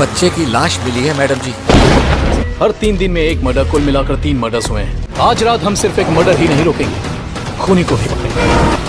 बच्चे की लाश मिली है मैडम जी। हर 3 दिन में एक मर्डर, कुल मिलाकर 3 मर्डर्स हुए हैं। आज रात हम सिर्फ एक मर्डर ही नहीं रोकेंगे, खूनी को भी पकड़ेंगे।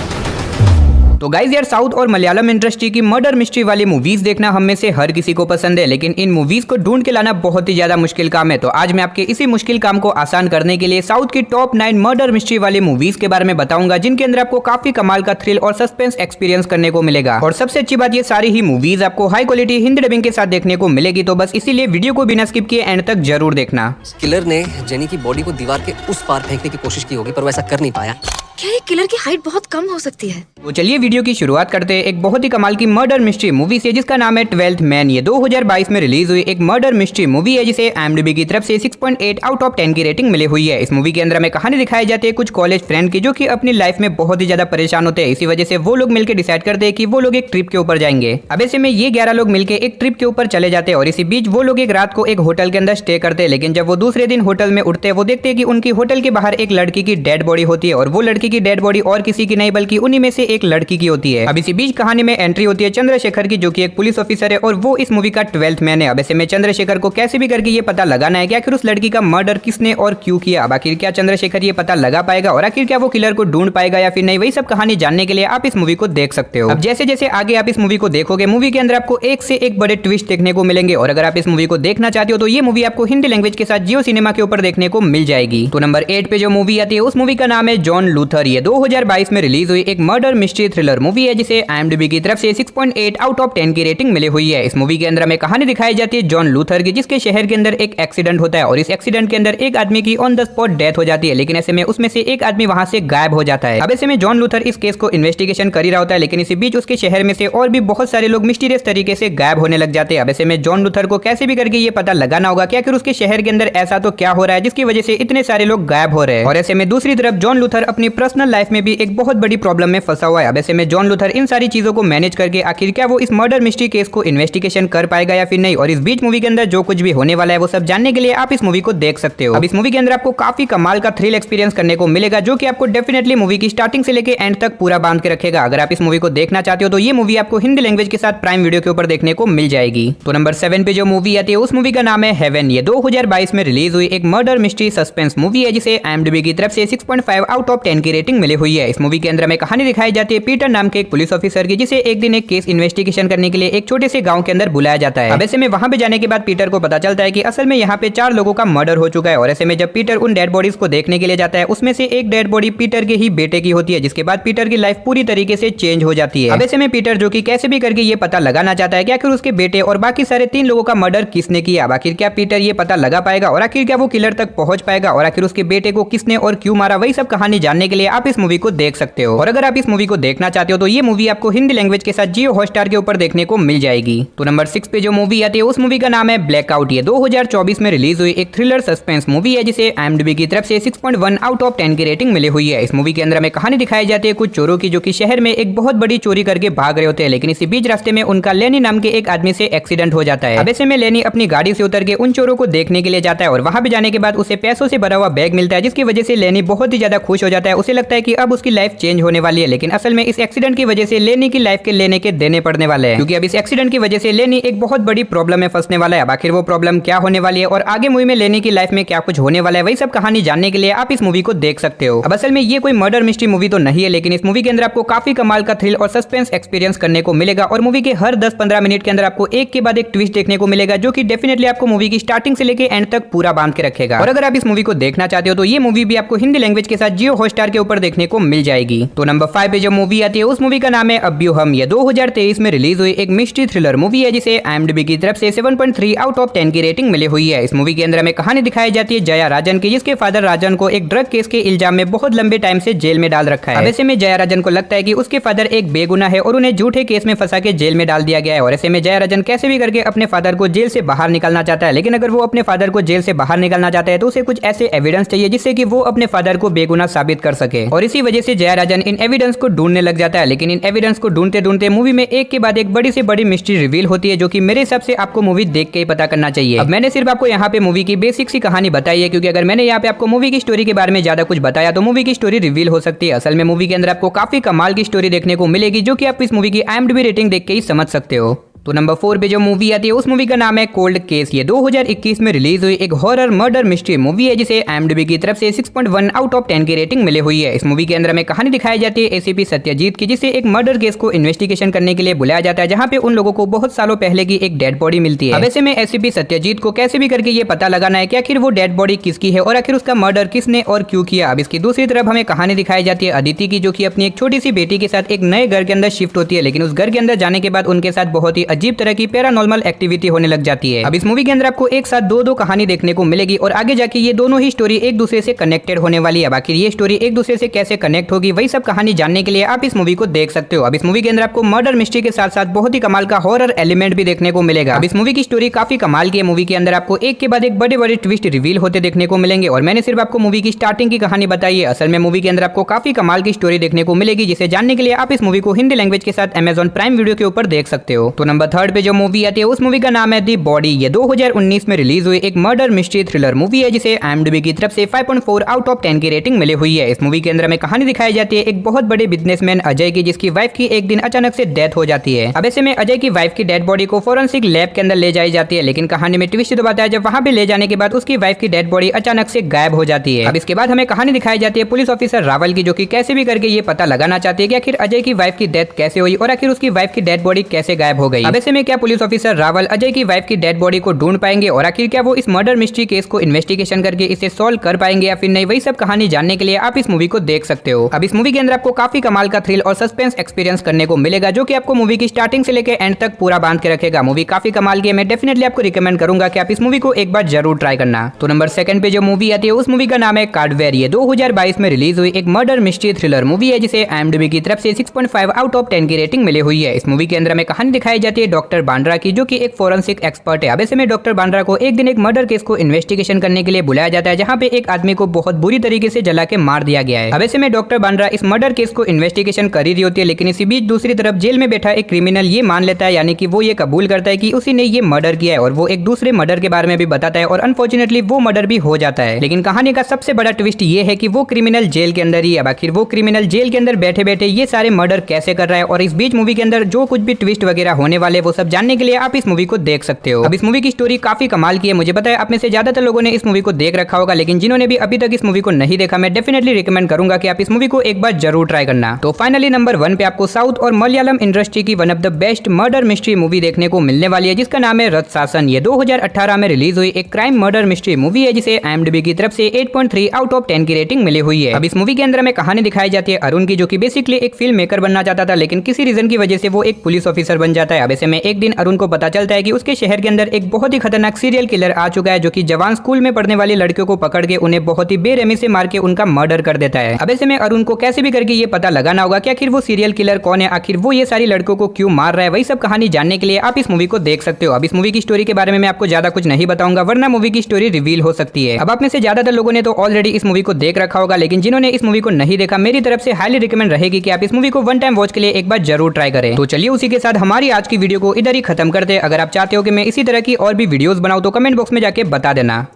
तो गाइज यार, साउथ और मलयालम इंडस्ट्री की मर्डर मिस्ट्री वाली मूवीज देखना हम में से हर किसी को पसंद है, लेकिन इन मूवीज को ढूंढ के लाना बहुत ही ज्यादा मुश्किल काम है। तो आज मैं आपके इसी मुश्किल काम को आसान करने के लिए साउथ की टॉप 9 मर्डर मिस्ट्री वाली मूवीज के बारे में बताऊंगा, जिनके अंदर आपको काफी कमाल का थ्रिल और सस्पेंस एक्सपीरियंस करने को मिलेगा। और सबसे अच्छी बात, ये सारी ही मूवीज आपको हाई क्वालिटी हिंदी डबिंग के साथ देखने को मिलेगी। तो बस इसीलिए वीडियो को बिना स्किप किए एंड तक जरूर देखना। किलर ने जेनी की बॉडी को दीवार के उस पार फेंकने की कोशिश की होगी, पर वो ऐसा कर नहीं पाया। क्या ये किलर की हाइट बहुत कम हो सकती है? तो चलिए वीडियो की शुरुआत करते हैं एक बहुत ही कमाल की मर्डर मिस्ट्री मूवी से, जिसका नाम है 12th मैन। ये 2022 में रिलीज हुई एक मर्डर मिस्ट्री मूवी है, जिसे IMDb की तरफ से 6.8 आउट ऑफ 10 की रेटिंग मिली हुई है। इस मूवी के अंदर हमें कहानी दिखाई जाती है कुछ कॉलेज फ्रेंड की, जो कि अपनी लाइफ में बहुत ही ज्यादा परेशान होते हैं। इसी वजह से वो लोग मिलकर डिसाइड करते हैं कि वो लोग एक ट्रिप के ऊपर जाएंगे। अब ऐसे में ये 11 लोग मिलकर एक ट्रिप के ऊपर चले जाते हैं और इसी बीच वो लोग एक रात को एक होटल के अंदर स्टे करते हैं। लेकिन जब वो दूसरे दिन होटल में उठते हैं, वो देखते हैं कि उनकी होटल के बाहर एक लड़की की डेड बॉडी होती है, और वो लड़की की डेड बॉडी और किसी की नहीं बल्कि उन्हीं में से एक लड़की की होती है। अब इसी बीच कहानी में एंट्री होती है चंद्रशेखर की, जो कि एक पुलिस ऑफिसर है और वो इस मूवी का 12th मैन है। अब ऐसे में चंद्रशेखर को कैसे भी करके ये पता लगाना है कि आखिर उस लड़की का मर्डर किसने और क्यों किया। अब आखिर क्या चंद्रशेखर ये पता लगा पाएगा और आखिर क्या वो किलर को ढूंढ पाएगा या फिर नहीं, वही सब कहानी जानने के लिए आप इस मूवी को देख सकते हो। अब जैसे जैसे आगे आप इस मूवी को देखोगे, मूवी के अंदर आपको एक से एक बड़े ट्विस्ट देखने को मिलेंगे। और अगर आप इस मूवी को देखना चाहते हो तो ये मूवी आपको हिंदी लैंग्वेज के साथ जियो सिनेमा के ऊपर देखने को मिल जाएगी। तो नंबर 8 पे जो मूवी आती है, उस मूवी का नाम है जॉन लूथर। ये 2022 में रिलीज हुई एक मर्डर मिस्ट्री थ्रिलर मूवी है, जिसे IMDb की तरफ से 6.8 आउट ऑफ 10 की रेटिंग मिली हुई है। इस मूवी के अंदर हमें कहानी दिखाई जाती है जॉन लूथर की, जिसके शहर के अंदर एक एक्सीडेंट होता है और इस एक्सीडेंट के अंदर एक आदमी की ऑन द स्पॉट डेथ हो जाती है। लेकिन ऐसे में उसमें से एक आदमी वहां से गायब हो जाता है। अब ऐसे में जॉन लूथर इस केस को इन्वेस्टिगेशन कर ही रहा होता है, लेकिन इसी बीच उसके शहर में से और भी बहुत सारे लोग मिस्टीरियस तरीके से गायब होने लग जाते हैं। अब ऐसे में जॉन लूथर को कैसे भी करके ये पता लगाना होगा कि आखिर उसके शहर के अंदर ऐसा तो क्या हो रहा है जिसकी वजह से इतने सारे लोग गायब हो रहे हैं। और ऐसे में दूसरी तरफ जॉन लूथर अपनी पर्सनल लाइफ में भी एक बहुत बड़ी प्रॉब्लम में फंसा हुआ है। अब ऐसे में जॉन लूथर इन सारी चीजों को मैनेज करके आखिर क्या वो इस मर्डर मिस्ट्री केस को इन्वेस्टिगेशन कर पाएगा या फिर नहीं। और इस बीच मूवी के अंदर जो कुछ भी होने वाला है वो सब जानने के लिए आप इस मूवी को देख सकते हो। अब इस मूवी के अंदर आपको काफी कमाल का थ्रिल एक्सपीरियंस करने को मिलेगा, जो कि आपको डेफिनेटली मूवी की स्टार्टिंग से लेके एंड तक पूरा बांध के रखेगा। अगर आप इस मूवी को देखना चाहते हो तो ये मूवी आपको हिंदी लैंग्वेज के साथ प्राइम वीडियो के ऊपर देखने को मिल जाएगी। तो नंबर 7 पे जो मूवी आती है, उस मूवी का नाम है हेवन। ये 2022 में रिलीज हुई एक मर्डर मिस्ट्री सस्पेंस मूवी है, जिसे IMDb की तरफ से 6.5 आउट ऑफ 10 की रेटिंग मिली हुई है। इस मूवी के अंदर हमें कहानी दिखाई जाती है पीटर नाम के एक पुलिस ऑफिसर की, जिसे एक दिन एक केस इन्वेस्टिगेशन करने के लिए एक छोटे से गांव के अंदर बुलाया जाता है। अब ऐसे में वहां पे जाने के बाद पीटर को पता चलता है कि असल में यहाँ पे 4 लोगों का मर्डर हो चुका है। और ऐसे में जब पीटर उन डेड बॉडीज को देखने के लिए जाता है, उसमें से एक डेड बॉडी पीटर के ही बेटे की होती है, जिसके बाद पीटर की लाइफ पूरी तरीके से चेंज हो जाती है। अब ऐसे में पीटर, जो कि कैसे भी करके ये पता लगाना चाहता है कि आखिर उसके बेटे और बाकी सारे 3 लोगों का मर्डर किसने किया। अब आखिर क्या पीटर ये पता लगा पाएगा और आखिर क्या वो किलर तक पहुंच पाएगा और आखिर उसके बेटे को किसने और क्यों मारा, वही सब कहानी जानने के लिए आप इस मूवी को देख सकते हो। और अगर आप इस मूवी को देखना चाहते हो तो ये मूवी आपको हिंदी लैंग्वेज के साथ जियो हॉटस्टार के ऊपर देखने को मिल जाएगी। तो नंबर 6 पे जो मूवी आती है, उस मूवी का नाम है ब्लैकआउट। ये 2024 में रिलीज हुई एक थ्रिलर सस्पेंस मूवी है, जिसे IMDb की तरफ से 6.1 आउट ऑफ 10 की रेटिंग मिली हुई है। इस मूवी के अंदर हमें कहानी दिखाई जाती है कुछ चोरों की, जो कि शहर में एक बहुत बड़ी चोरी करके भाग रहे होते हैं। लेकिन इसी बीच रास्ते में उनका लेनी नाम के एक आदमी से एक्सीडेंट हो जाता है। अब ऐसे में लेनी अपनी गाड़ी से उतर के उन चोरों को देखने के लिए जाता है और वहां पे जाने के बाद उसे पैसों से भरा हुआ बैग मिलता है, जिसकी वजह से लेनी बहुत ही ज्यादा खुश हो जाता है। उसे लगता है कि अब उसकी लाइफ चेंज होने वाली है, लेकिन असल में इस एक्सीडेंट की वजह से लेनी की लाइफ के लेने के देने पड़ने वाले हैं, क्योंकि अब इस एक्सीडेंट की वजह से लेनी एक बहुत बड़ी प्रॉब्लम में फंसने वाला है। अब आखिर वो प्रॉब्लम क्या होने वाली है और आगे मूवी में लेनी की लाइफ में क्या कुछ होने वाला है, वही सब कहानी जानने के लिए आप इस मूवी को देख सकते हो। अब असल में ये कोई मर्डर मिस्ट्री मूवी तो नहीं है, लेकिन इस मूवी के अंदर आपको काफी कमाल का थ्रिल और सस्पेंस एक्सपीरियंस करने को मिलेगा। और मूवी के हर 10-15 मिनट के अंदर आपको एक के बाद एक ट्विस्ट देखने को मिलेगा, जो कि डेफिनेटली आपको मूवी की स्टार्टिंग से लेके एंड तक पूरा बांध के रखेगा। और अगर आप इस मूवी को देखना चाहते हो तो ये मूवी भी आपको हिंदी लैंग्वेज के साथ जियो हॉटस्टार के ऊपर देखने को मिल जाएगी। तो नंबर 5 पे जो मूवी आती है, उस मूवी का नाम है अब्यूहम। ये 2023 में रिलीज हुई एक मिस्ट्री थ्रिलर मूवी है, जिसे IMDb की तरफ से 7.3 आउट ऑफ 10 की रेटिंग मिली हुई है। इस मूवी के अंदर हमें कहानी दिखाई जाती है जया राजन की, जिसके फादर राजन को एक ड्रग केस के इल्जाम में बहुत लंबे टाइम से जेल में डाल रखा है। अब ऐसे में जया राजन को लगता है कि उसके फादर एक बेगुनाह है और उन्हें झूठे केस में फंसा के जेल में डाल दिया गया है। और ऐसे में जया राजन कैसे भी करके अपने फादर को जेल से बाहर निकालना चाहता है, लेकिन अगर वो अपने फादर को जेल से बाहर निकालना चाहता है तो उसे कुछ ऐसे एविडेंस चाहिए जिससे कि वो अपने फादर को बेगुनाह साबित कर सके। और इसी वजह से जया राजन इन एविडेंस को ढूंढने लग जाता है। लेकिन इन एविडेंस को ढूंढते ढूंढते मूवी में एक के बाद एक बड़ी से बड़ी मिस्ट्री रिवील होती है, जो कि मेरे हिसाब से आपको मूवी देख के ही पता करना चाहिए। अब मैंने सिर्फ आपको यहाँ पे मूवी की बेसिक सी कहानी बताई है, क्योंकि अगर मैंने यहाँ पे आपको मूवी की स्टोरी के बारे में ज्यादा कुछ बताया तो मूवी की स्टोरी रिवील हो सकती है। असल में मूवी के अंदर आपको काफी कमाल की स्टोरी देखने को मिलेगी, जो कि आप इस मूवी की IMDb रेटिंग देख के ही समझ सकते हो। तो नंबर 4 पे जो मूवी आती है उस मूवी का नाम है कोल्ड केस। ये 2021 में रिलीज हुई एक हॉरर मर्डर मिस्ट्री मूवी है जिसे IMDb की तरफ से 6.1 आउट ऑफ 10 की रेटिंग मिली हुई है। इस मूवी के अंदर हमें कहानी दिखाई जाती है एसीपी सत्यजीत की, जिसे एक मर्डर केस को इन्वेस्टिगेशन करने के लिए बुलाया जाता है, जहाँ पे उन लोगों को बहुत सालों पहले की एक डेड बॉडी मिलती है। अब ऐसे में एसीपी सत्यजीत को कैसे भी करके ये पता लगाना है कि आखिर वो डेड बॉडी किसकी है और आखिर उसका मर्डर किसने और क्यों किया। अब इसकी दूसरी तरफ हमें कहानी दिखाई जाती है अदिति की, जो कि अपनी एक छोटी सी बेटी के साथ एक नए घर के अंदर शिफ्ट होती है, लेकिन उस घर के अंदर जाने के बाद उनके साथ बहुत ही अजीब तरह की पैरानॉर्मल एक्टिविटी होने लग जाती है। अब इस मूवी के अंदर आपको एक साथ दो कहानी देखने को मिलेगी और आगे जाके ये दोनों ही स्टोरी एक दूसरे से कनेक्टेड होने वाली है। बाकी ये स्टोरी एक दूसरे से कैसे कनेक्ट होगी वही सब कहानी जानने के लिए आप इस मूवी को देख सकते हो। अब इस मूवी के अंदर आपको मर्डर मिस्ट्री के साथ साथ बहुत ही कमाल का हॉरर एलिमेंट भी देखने को मिलेगा। अब इस मूवी की स्टोरी काफी कमाल की है। मूवी के अंदर आपको एक के बाद एक बड़े बड़े ट्विस्ट रिवील होते देखने को मिलेंगे और मैंने सिर्फ आपको मूवी की स्टार्टिंग की कहानी बताई है। असल में मूवी के अंदर आपको काफी कमाल की स्टोरी देखने को मिलेगी, जिसे जानने के लिए आप इस मूवी को हिंदी लैंग्वेज के साथ Amazon प्राइम वीडियो के ऊपर देख सकते हो। तो नंबर 3 पे जो मूवी आती है उस मूवी का नाम है दी बॉडी। ये 2019 में रिलीज हुई एक मर्डर मिस्ट्री थ्रिलर मूवी है जिसे IMDb की तरफ से 5.4 आउट ऑफ 10 की रेटिंग मिली हुई है। इस मूवी के अंदर हमें कहानी दिखाई जाती है एक बहुत बड़े बिजनेसमैन अजय की, जिसकी वाइफ की एक दिन अचानक से डेथ हो जाती है। अब ऐसे में अजय की वाइफ की डेड बॉडी को फोरेंसिक लैब के अंदर ले जाई जाती है, लेकिन कहानी में ट्विस्ट तो बताया जब वहां पे ले जाने के बाद उसकी वाइफ की डेड बॉडी अचानक से गायब हो जाती है। अब इसके बाद हमें कहानी दिखाई जाती है पुलिस ऑफिसर रावल की, जो कि कैसे भी करके ये पता लगाना चाहती है कि आखिर अजय की वाइफ की डेथ कैसे हुई और आखिर उसकी वाइफ की डेड बॉडी कैसे गायब हो गई। अब ऐसे में क्या पुलिस ऑफिसर रावल अजय की वाइफ की डेड बॉडी को ढूंढ पाएंगे और आखिर क्या वो इस मर्डर मिस्ट्री केस को इन्वेस्टिगेशन करके इसे सॉल्व कर पाएंगे या फिर नहीं, वही सब कहानी जानने के लिए आप इस मूवी को देख सकते हो। अब इस मूवी के अंदर आपको काफी कमाल का थ्रिल और सस्पेंस एक्सपीरियंस करने को मिलेगा, जो कि आपको मूवी की स्टार्टिंग से लेकर एंड तक पूरा बांध के रखेगा। मूवी काफी कमाल की है, मैं डेफिनेटली आपको रिकमेंड करूंगा कि आप इस मूवी को एक बार जरूर ट्राई करना। तो नंबर 2 पे जो मूवी आती है उस मूवी का नाम है कार्डवेयर। ये 2022 में रिलीज हुई एक मर्डर मिस्ट्री थ्रिलर मूवी है जिसे IMDb की तरफ से 6.5 आउट ऑफ 10 की रेटिंग मिली हुई है। इस मूवी के अंदर हमें कहानी दिखाई जाती है डॉक्टर बांद्रा की, जो कि एक फोरेंसिक एक्सपर्ट है। अब ऐसे में डॉक्टर बांद्रा को एक दिन एक मर्डर केस को इन्वेस्टिगेशन करने के लिए बुलाया जाता है, जहां पे एक आदमी को बहुत बुरी तरीके से जला के मार दिया गया है। अब ऐसे में डॉक्टर बांद्रा इस मर्डर केस को इन्वेस्टिगेशन कर ही रही होती है, लेकिन इसी बीच दूसरी तरफ जेल में बैठा एक क्रिमिनल ये मान लेता है, यानी कि वो ये कबूल करता है कि उसी ने ये मर्डर किया है और वो एक दूसरे मर्डर के बारे में भी बताता है और अनफॉर्चुनेटली वो मर्डर भी हो जाता है। लेकिन कहानी का सबसे बड़ा ट्विस्ट ये है कि वो क्रिमिनल जेल के अंदर ही है। आखिर वो क्रिमिनल जेल के अंदर बैठे बैठे ये सारे मर्डर कैसे कर रहा है और इस बीच मूवी के अंदर जो कुछ भी ट्विस्ट वगैरह होने वाले वो सब जानने के लिए आप इस मूवी को देख सकते हो। अब इस मूवी की स्टोरी काफी कमाल की है। मुझे पता है आप में से ज्यादातर लोगों ने इस मूवी को देख रखा होगा, लेकिन जिन्होंने भी अभी तक इस मूवी को नहीं देखा मैं डेफिनेटली रिकमेंड करूंगा कि आप इस मूवी को एक बार जरूर ट्राई करना। तो फाइनली नंबर 1 पे आपको साउथ और मलयालम इंडस्ट्री की one of the best murder mystery movie देखने को मिलने वाली है, जिसका नाम है रथ शासन। ये 2018 में रिलीज हुई एक क्राइम मर्डर मिस्ट्री मूवी है जिसे IMDb की तरफ से 8.3 आउट ऑफ 10 की रेटिंग मिली हुई है। अब इस मूवी के अंदर हमें कहानी दिखाई जाती है अरुण की, जो कि बेसिकली एक फिल्म मेकर बनना चाहता था, लेकिन किसी रीजन की वजह से वो एक पुलिस ऑफिसर बन जाता है। अब ऐसे में एक दिन अरुण को पता चलता है कि उसके शहर के अंदर एक बहुत ही खतरनाक सीरियल किलर आ चुका है, जो कि जवान स्कूल में पढ़ने वाली लड़कियों को पकड़ के उन्हें बहुत ही बेरहमी से मार के उनका मर्डर कर देता है। अब ऐसे में अरुण को कैसे भी करके ये पता लगाना होगा कि आखिर वो सीरियल किलर कौन है, आखिर वो ये सारी लड़कों को क्यों मार रहा है, वही सब कहानी जानने के लिए आप इस मूवी को देख सकते हो। अब इस मूवी की स्टोरी के बारे में मैं आपको ज्यादा कुछ नहीं बताऊंगा, वरना मूवी की स्टोरी रिवील हो सकती है। अब आप में से ज्यादातर लोगों ने तो ऑलरेडी इस मूवी को देख रखा होगा, लेकिन जिन्होंने इस मूवी को नहीं देखा मेरी तरफ से हाईली रिकमेंड रहेगी कि आप इस मूवी को वन टाइम वॉच के लिए एक बार जरूर ट्राई करें। तो चलिए उसी के साथ हमारी आज की वीडियो को इधर ही खत्म करते हैं। अगर आप चाहते हो कि मैं इसी तरह की और भी वीडियोस बनाऊं तो कमेंट बॉक्स में जाके बता देना।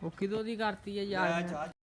ਉਹ ਕਿਦੋਂ ਦੀ ਕਰਤੀ ਹੈ ਯਾਰ